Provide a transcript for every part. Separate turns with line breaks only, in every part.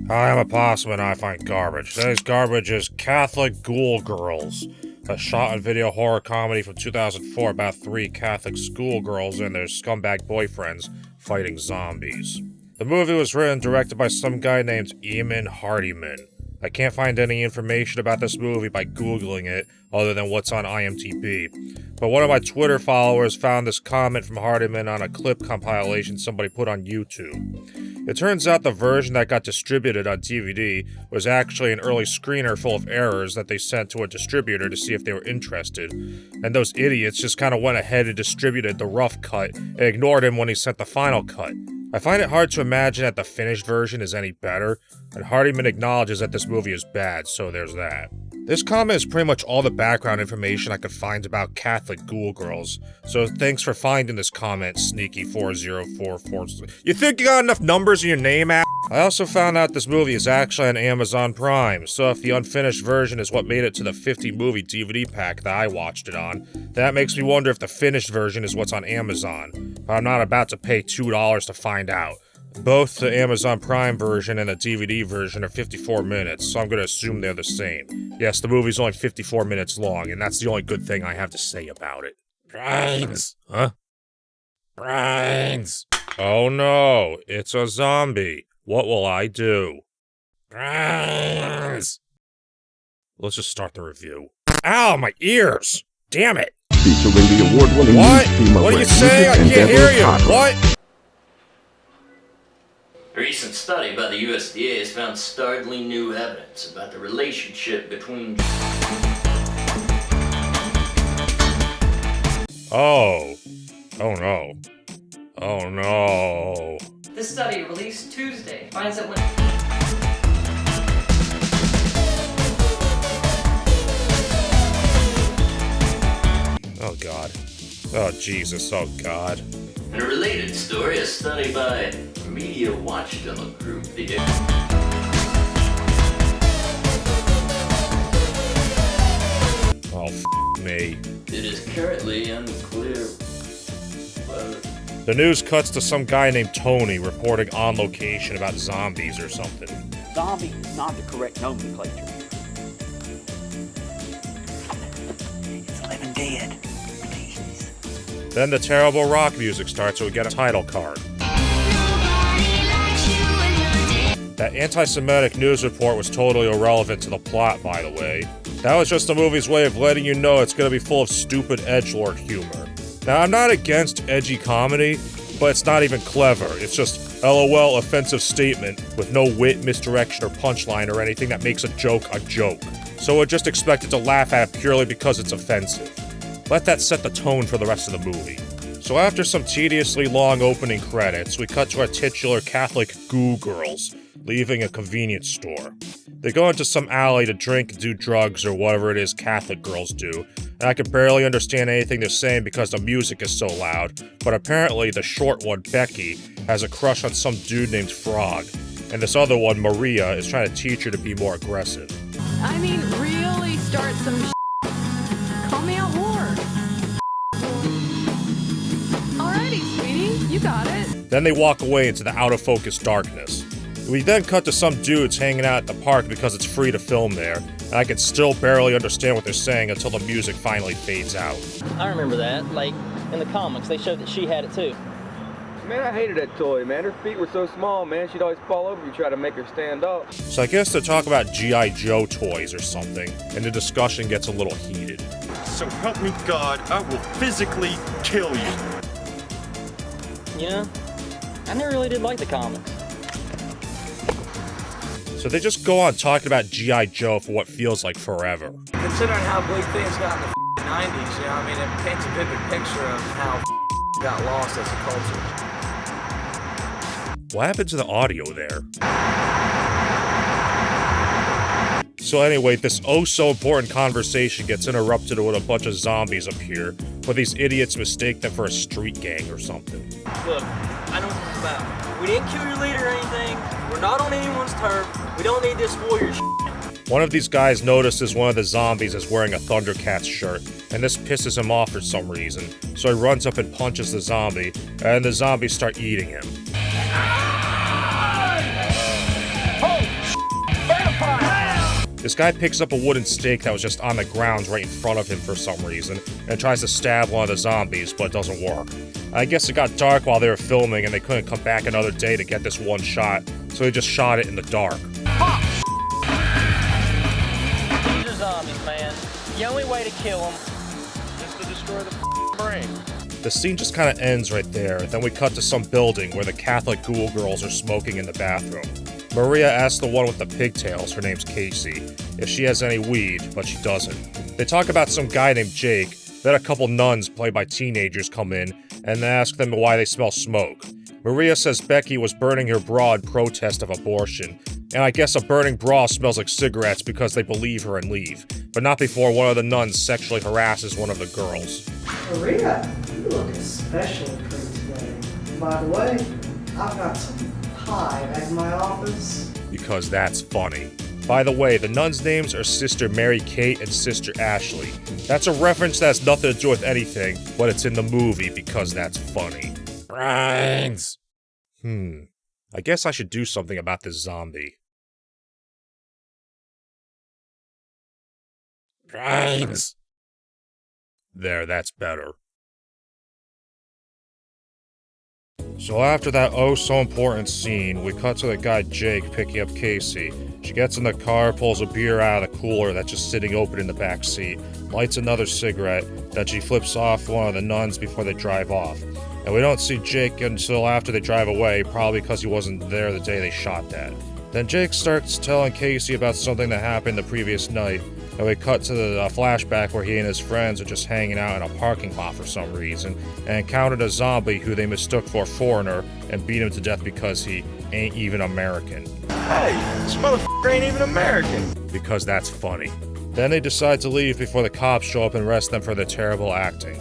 Hi, I'm a Possum and I find garbage. Today's garbage is Catholic Ghoul Girls, a shot-on-video horror comedy from 2004 about 3 Catholic schoolgirls and their scumbag boyfriends fighting zombies. The movie was written and directed by some guy named Eamon Hardiman. I can't find any information about this movie by googling it, other than what's on IMDb. But one of my Twitter followers found this comment from Hardiman on a clip compilation somebody put on YouTube. It turns out the version that got distributed on DVD was actually an early screener full of errors that they sent to a distributor to see if they were interested. And those idiots just kind of went ahead and distributed the rough cut and ignored him when he sent the final cut. I find it hard to imagine that the finished version is any better, and Hardiman acknowledges that this movie is bad, so there's that. This comment is pretty much all the background information I could find about Catholic Ghoul Girls, so thanks for finding this comment, Sneaky4044. You think you got enough numbers in your name, ass? I also found out this movie is actually on Amazon Prime, so if the unfinished version is what made it to the 50-movie DVD pack that I watched it on, that makes me wonder if the finished version is what's on Amazon. But I'm not about to pay $2 to find out. Both the Amazon Prime version and the DVD version are 54 minutes, so I'm gonna assume they're the same. Yes, the movie's only 54 minutes long, and that's the only good thing I have to say about it. Brains! Huh? Brains! Oh no, it's a zombie. What will I do? Brains! Let's just start the review. Ow, my ears! Damn it!
Featuring the award-winning
What? What are you saying? I can't hear you. What?
A recent study by the USDA has found startling new evidence about the relationship between...
Oh. Oh no. Oh no.
This study, released Tuesday, finds that when...
Oh god. Oh Jesus, oh god.
In a related story, a study by Media Watchdog Group, the...
Oh, me.
It is currently unclear whether...
The news cuts to some guy named Tony reporting on location about zombies or something.
Zombie is not the correct nomenclature. It's living dead. Please.
Then the terrible rock music starts so we get a title card. That anti-Semitic news report was totally irrelevant to the plot, by the way. That was just the movie's way of letting you know it's gonna be full of stupid edgelord humor. Now, I'm not against edgy comedy, but it's not even clever. It's just LOL offensive statement with no wit, misdirection, or punchline or anything that makes a joke a joke. So we're just expected to laugh at it purely because it's offensive. Let that set the tone for the rest of the movie. So after some tediously long opening credits, we cut to our titular Catholic Ghoul Girls leaving a convenience store. They go into some alley to drink and do drugs or whatever it is Catholic girls do, and I can barely understand anything they're saying because the music is so loud, but apparently the short one, Becky, has a crush on some dude named Frog, and this other one, Maria, is trying to teach her to be more aggressive.
I mean, really start some shit. Call me a whore. Alrighty, sweetie, you got it.
Then they walk away into the out-of-focus darkness. We then cut to some dudes hanging out at the park because it's free to film there, and I can still barely understand what they're saying until the music finally fades out.
I remember that, like, in the comics, they showed that she had it too.
Man, I hated that toy, man. Her feet were so small, man. She'd always fall over you, try to make her stand up.
So I guess they're talking about G.I. Joe toys or something, and the discussion gets a little heated.
So help me God, I will physically kill you.
You know, I never really did like the comics.
So they just go on talking about G.I. Joe for what feels like forever.
Considering how bleak things got in the 90s, you know, I mean, it paints a vivid picture of how got lost as a culture.
What happened to the audio there? So anyway, this oh-so-important conversation gets interrupted when a bunch of zombies appear, where these idiots mistake them for a street gang or something.
Look, I know what this is about. We didn't kill your leader or anything. We're not on anyone's turf. We don't need this warrior shit.
One of these guys notices one of the zombies is wearing a Thundercats shirt, and this pisses him off for some reason, so he runs up and punches the zombie, and the zombies start eating him.
Oh!
This guy picks up a wooden stake that was just on the ground right in front of him for some reason, and tries to stab one of the zombies, but it doesn't work. I guess it got dark while they were filming and they couldn't come back another day to get this one shot, so they just shot it in the dark.
These are zombies, man. The only way to kill them is to destroy the brain.
The scene just kind of ends right there, then we cut to some building where the Catholic ghoul girls are smoking in the bathroom. Maria asks the one with the pigtails, her name's Casey, if she has any weed, but she doesn't. They talk about some guy named Jake, then a couple nuns played by teenagers come in and ask them why they smell smoke. Maria says Becky was burning her bra in protest of abortion, and I guess a burning bra smells like cigarettes because they believe her and leave, but not before one of the nuns sexually harasses one of the girls.
Maria, you look especially pretty today. By the way, I've got some pie at my office.
Because that's funny. By the way, the nuns' names are Sister Mary Kate and Sister Ashley. That's a reference that has nothing to do with anything, but it's in the movie because that's funny. Brains! I guess I should do something about this zombie. Brains! There, that's better. So after that oh-so-important scene, we cut to the guy Jake picking up Casey. She gets in the car, pulls a beer out of the cooler that's just sitting open in the back seat, lights another cigarette, then she flips off one of the nuns before they drive off. And we don't see Jake until after they drive away, probably because he wasn't there the day they shot that. Then Jake starts telling Casey about something that happened the previous night, and we cut to the flashback where he and his friends are just hanging out in a parking lot for some reason, and encountered a zombie who they mistook for a foreigner and beat him to death because he ain't even American.
Hey, this motherfucker ain't even American.
Because that's funny. Then they decide to leave before the cops show up and arrest them for their terrible acting.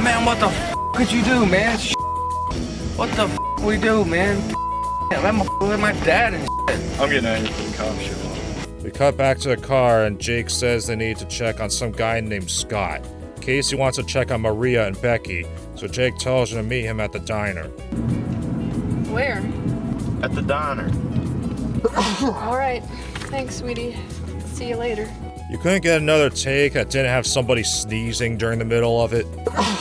Man, what the could you do, man? What the we do, man? Let my dad and
I'm getting angry for the cop show.
We cut back to the car and Jake says they need to check on some guy named Scott. Casey wants to check on Maria and Becky, so Jake tells her to meet him at the diner.
Where?
At the diner.
All right. Thanks, sweetie. See you later.
You couldn't get another take that didn't have somebody sneezing during the middle of it?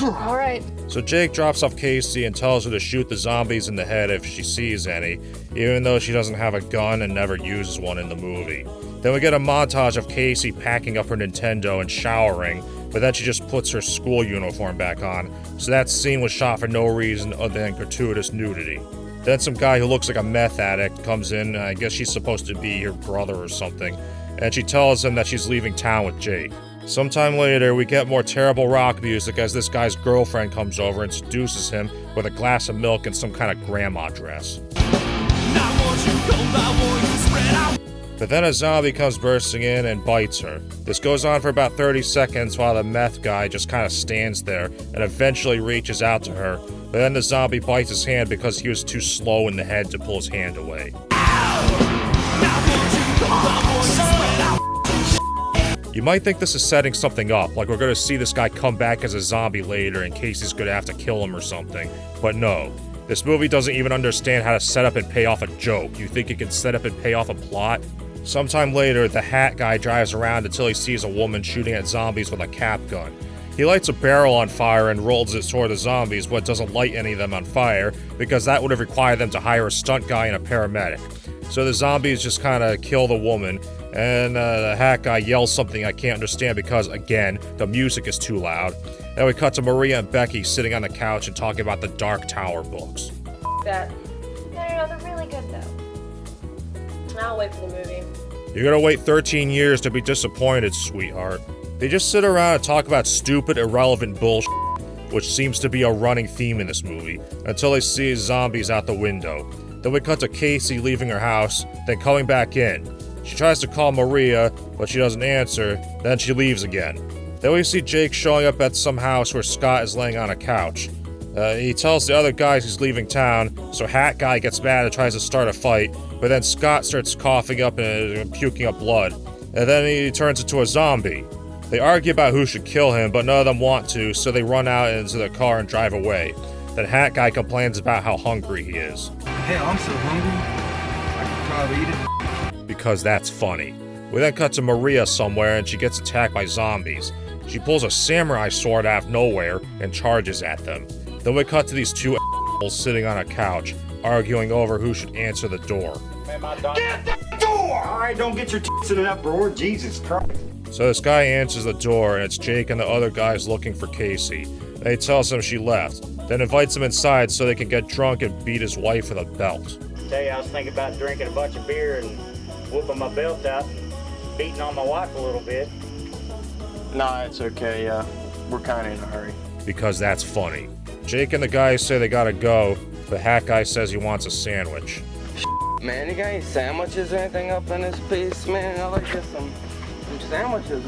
All right.
So Jake drops off Casey and tells her to shoot the zombies in the head if she sees any, even though she doesn't have a gun and never uses one in the movie. Then we get a montage of Casey packing up her Nintendo and showering, but then she just puts her school uniform back on, so that scene was shot for no reason other than gratuitous nudity. Then some guy who looks like a meth addict comes in, and I guess she's supposed to be her brother or something, and she tells him that she's leaving town with Jake. Sometime later, we get more terrible rock music as this guy's girlfriend comes over and seduces him with a glass of milk and some kind of grandma dress. But then a zombie comes bursting in and bites her. This goes on for about 30 seconds while the meth guy just kind of stands there and eventually reaches out to her, but then the zombie bites his hand because he was too slow in the head to pull his hand away. You might think this is setting something up, like we're gonna see this guy come back as a zombie later in case he's gonna have to kill him or something, but no. This movie doesn't even understand how to set up and pay off a joke. You think it can set up and pay off a plot? Sometime later, the hat guy drives around until he sees a woman shooting at zombies with a cap gun. He lights a barrel on fire and rolls it toward the zombies, but doesn't light any of them on fire, because that would have required them to hire a stunt guy and a paramedic. So the zombies just kinda kill the woman, and the hat guy yells something I can't understand because, again, the music is too loud. Then we cut to Maria and Becky sitting on the couch and talking about the Dark Tower books.
That.
No, they're really good though. I'll wait for the movie.
You're gonna wait 13 years to be disappointed, sweetheart. They just sit around and talk about stupid, irrelevant bullshit, which seems to be a running theme in this movie, until they see zombies out the window. Then we cut to Casey leaving her house, then coming back in. She tries to call Maria, but she doesn't answer, then she leaves again. Then we see Jake showing up at some house where Scott is laying on a couch. He tells the other guys he's leaving town, so Hat Guy gets mad and tries to start a fight, but then Scott starts coughing up and puking up blood, and then he turns into a zombie. They argue about who should kill him, but none of them want to, so they run out into their car and drive away. Then Hat Guy complains about how hungry he is.
Hell, I'm so hungry. I could probably eat it.
Because that's funny. We then cut to Maria somewhere and she gets attacked by zombies. She pulls a samurai sword out of nowhere and charges at them. Then we cut to these two assholes sitting on a couch, arguing over who should answer the door.
Get the door! Alright, don't get your tits in an uproar, Jesus Christ.
So this guy answers the door and it's Jake and the other guys looking for Casey. They tells him she left, then invites him inside so they can get drunk and beat his wife with a belt.
Tell you, I was thinking about drinking a bunch of beer and whooping my belt out and beating on my wife a little bit.
Nah, it's okay, we're kinda in a hurry.
Because that's funny. Jake and the guys say they gotta go. The hat guy says he wants a sandwich.
Man, you got any sandwiches or anything up in this piece, man? I'd like to get some sandwiches.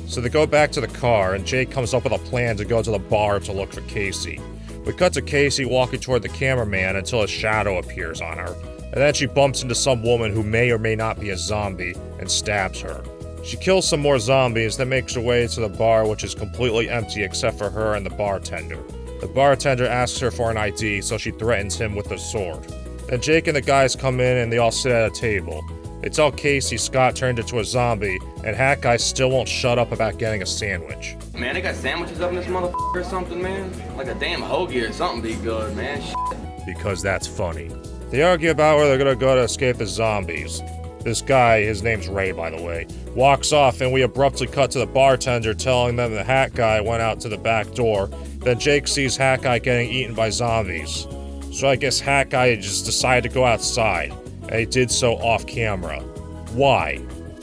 So they go back to the car, and Jake comes up with a plan to go to the bar to look for Casey. We cut to Casey walking toward the cameraman until a shadow appears on her, and then she bumps into some woman who may or may not be a zombie and stabs her. She kills some more zombies, then makes her way to the bar, which is completely empty except for her and the bartender. The bartender asks her for an ID, so she threatens him with a sword. Then Jake and the guys come in and they all sit at a table. They tell Casey Scott turned into a zombie, and Hat Guy still won't shut up about getting a sandwich.
Man, they got sandwiches up in this motherfucker or something, man? Like a damn hoagie or something be good, man.
Because that's funny. They argue about where they're gonna go to escape the zombies. This guy, his name's Ray by the way, walks off and we abruptly cut to the bartender telling them the Hat Guy went out to the back door. Then Jake sees Hat Guy getting eaten by zombies. So I guess Hat Guy just decided to go outside, and he did so off camera. Why?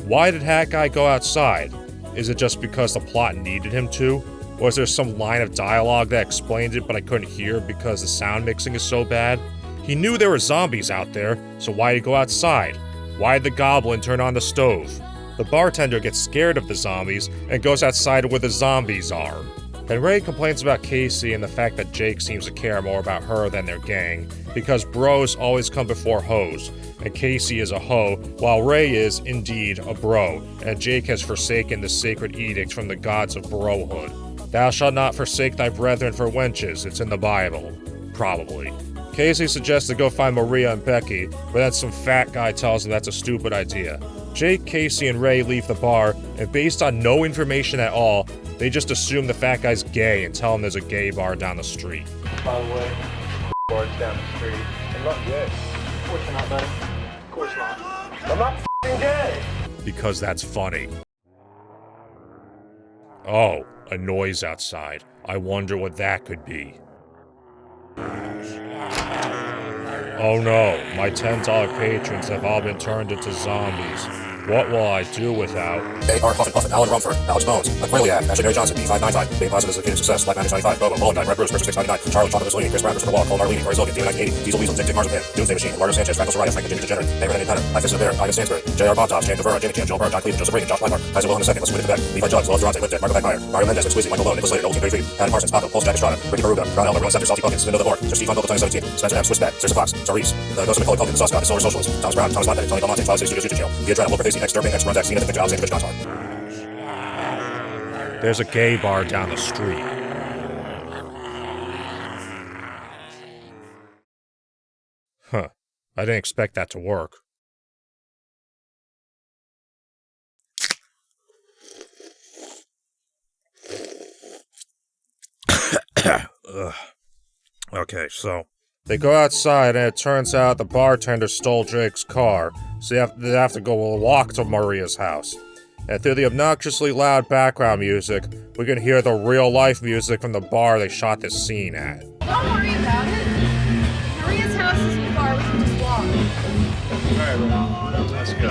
Why did Hat Guy go outside? Is it just because the plot needed him to? Or is there some line of dialogue that explained it but I couldn't hear because the sound mixing is so bad? He knew there were zombies out there, so why did he go outside? Why did the goblin turn on the stove? The bartender gets scared of the zombies and goes outside where the zombies are. And Ray complains about Casey and the fact that Jake seems to care more about her than their gang, because bros always come before hoes, and Casey is a hoe, while Ray is, indeed, a bro, and Jake has forsaken the sacred edict from the gods of brohood. Thou shalt not forsake thy brethren for wenches, it's in the Bible. Probably. Casey suggests to go find Maria and Becky, but then some fat guy tells him that's a stupid idea. Jake, Casey, and Ray leave the bar, and based on no information at all, they just assume the fat guy's gay and tell him there's a gay bar down the street.
By the way, bars down the street. They look good. Of course you're not, buddy. Of course not. I'm not f***ing gay!
Because that's funny. Oh, a noise outside. I wonder what that could be. Oh no, my $10 patrons have all been turned into zombies. What will I do without?
A.R. Puffin, Alan Rumford, Alex Bones, Aquiliac, Ashley Mary Johnson, B595, Dave Positive is a kid of success, Black 995, Bobo, Molendine, Red Bruce, Christopher 699, Charlie, Chocolate Mussolini, Chris Brown, Christopher Wall, Cole Marlini, Corey Zilligan, Theo 1980, Diesel Weasel, Dick Marzipan, Doomsday Machine, Eduardo Sanchez, Franco Soraya, Frank Jimmy Degenerate, David Independent, I Fist of the Bear, Ivan Stansbury, J.R. Bontops, James Devereux, Jamie Chan, Joel Byrne, John Cleveland, Joseph Reagan, Josh Blackmore, Kaiser Wilhelm II, Leslie Quebec, Levi Judge, Lois Durante, Lipton, Marco Beckmeyer, Mario Mendez, Exquisite, Michael Lowe, Nicholas Slater, Old Team 33, Adam Parsons, Paco, Pulse Jack Estrada, Ricky Baruga, Ron Elmer, Rowan Scepter, Salty Pumpkins, Linda LeVore, Sir Steve Von Vocal 2017, Spencer M, Swissback, Sarah Fox, Therese, Ghost of Nicole Culkin, The Sauce God, The Solar Socialist, Thomas Brown, Thomas Latte, Tony Belmonte, Cloud City Studios, YouTube channel, Via Dread, Wilbur Casey, X Derping, X Runzack, Zena, The Victor, Alexander Rich Consort.
There's a gay bar down the street. Huh. I didn't expect that to work. Okay, so they go outside and it turns out the bartender stole Jake's car, so they have to go walk to Maria's house. And through the obnoxiously loud background music, we can hear the real-life music from the bar they shot this scene at.
Don't worry about it. Maria's house isn't far, we can just walk.
Alright, let's go.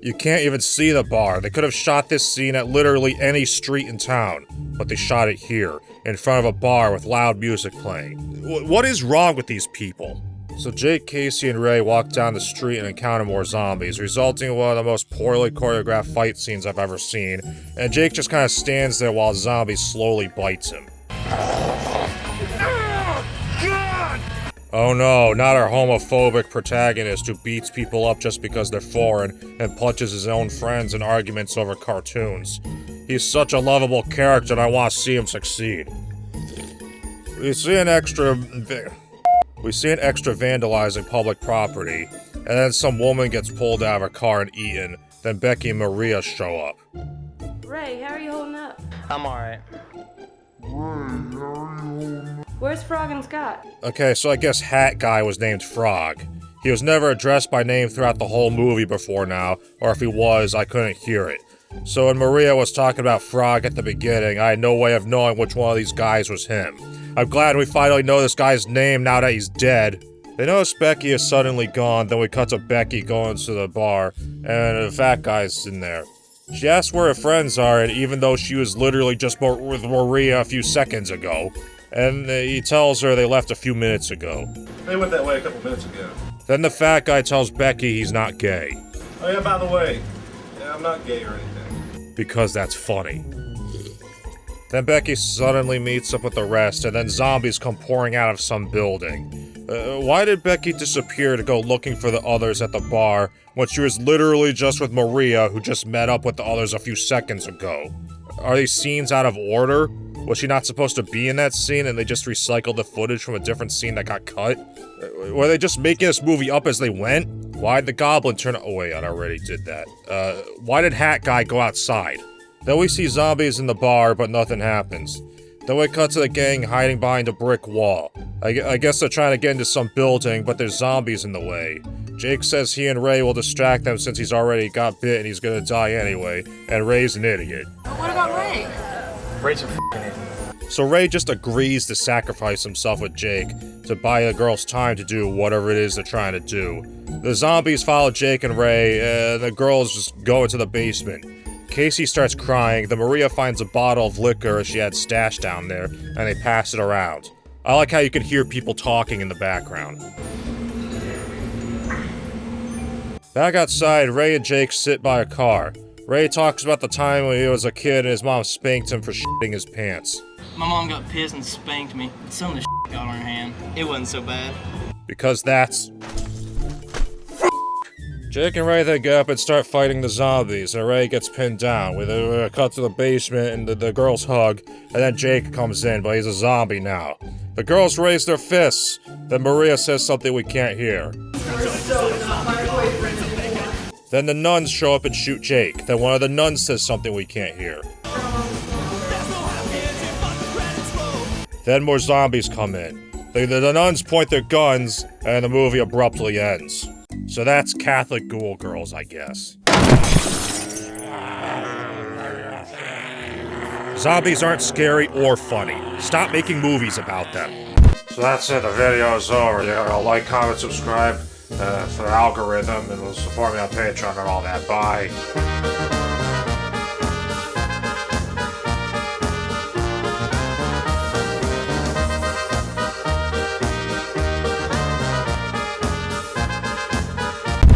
You can't even see the bar. They could have shot this scene at literally any street in town, but they shot it here, in front of a bar with loud music playing. What is wrong with these people? So Jake, Casey, and Ray walk down the street and encounter more zombies, resulting in one of the most poorly choreographed fight scenes I've ever seen, and Jake just kind of stands there while a zombie slowly bites him. Oh no, not our homophobic protagonist who beats people up just because they're foreign and punches his own friends in arguments over cartoons. He's such a lovable character and I want to see him succeed. We see an extra vandalizing public property, and then some woman gets pulled out of her car and eaten, Then Becky and Maria show up.
Ray, how are you holding up?
I'm alright.
Where's Frog and Scott?
Okay, so I guess Hat Guy was named Frog. He was never addressed by name throughout the whole movie before now, or if he was, I couldn't hear it. So when Maria was talking about Frog at the beginning, I had no way of knowing which one of these guys was him. I'm glad we finally know this guy's name now that he's dead. They notice Becky is suddenly gone, then we cut to Becky going to the bar, and the fat guy's in there. She asks where her friends are, and even though she was literally just with Maria a few seconds ago, and he tells her they left a few minutes ago.
They went that way a couple minutes ago.
Then the fat guy tells Becky he's not gay.
Oh yeah, by the way, I'm not gay or anything.
Because that's funny. Then Becky suddenly meets up with the rest, and then zombies come pouring out of some building. Why did Becky disappear to go looking for the others at the bar when she was literally just with Maria, who just met up with the others a few seconds ago? Are these scenes out of order? Was she not supposed to be in that scene and they just recycled the footage from a different scene that got cut? Were they just making this movie up as they went? Why'd the goblin turn— oh wait, I already did that. Why did Hat Guy go outside? Then we see zombies in the bar, but nothing happens. Then we cut to the gang hiding behind a brick wall. I guess they're trying to get into some building, but there's zombies in the way. Jake says he and Ray will distract them since he's already got bit and he's gonna die anyway, and Ray's an idiot.
What about Ray?
Ray's a f***ing idiot.
So Ray just agrees to sacrifice himself with Jake to buy the girls time to do whatever it is they're trying to do. The zombies follow Jake and Ray, and the girls just go into the basement. Casey starts crying, then Maria finds a bottle of liquor she had stashed down there, and they pass it around. I like how you can hear people talking in the background. Back outside, Ray and Jake sit by a car. Ray talks about the time when he was a kid and his mom spanked him for shitting his pants.
My mom got pissed and spanked me. Some of the shit got on her hand. It wasn't so bad.
Because that's— Jake and Ray then get up and start fighting the zombies, and Ray gets pinned down. We cut to the basement and the girls hug, and then Jake comes in, but he's a zombie now. The girls raise their fists, then Maria says something we can't hear. Then the nuns show up and shoot Jake, then one of the nuns says something we can't hear. Then more zombies come in. The nuns point their guns, and the movie abruptly ends. So that's Catholic Ghoul Girls, I guess. Zombies aren't scary or funny. Stop making movies about them. So that's it, the video is over. You gotta like, comment, subscribe for the algorithm, and support me on Patreon and all that. Bye.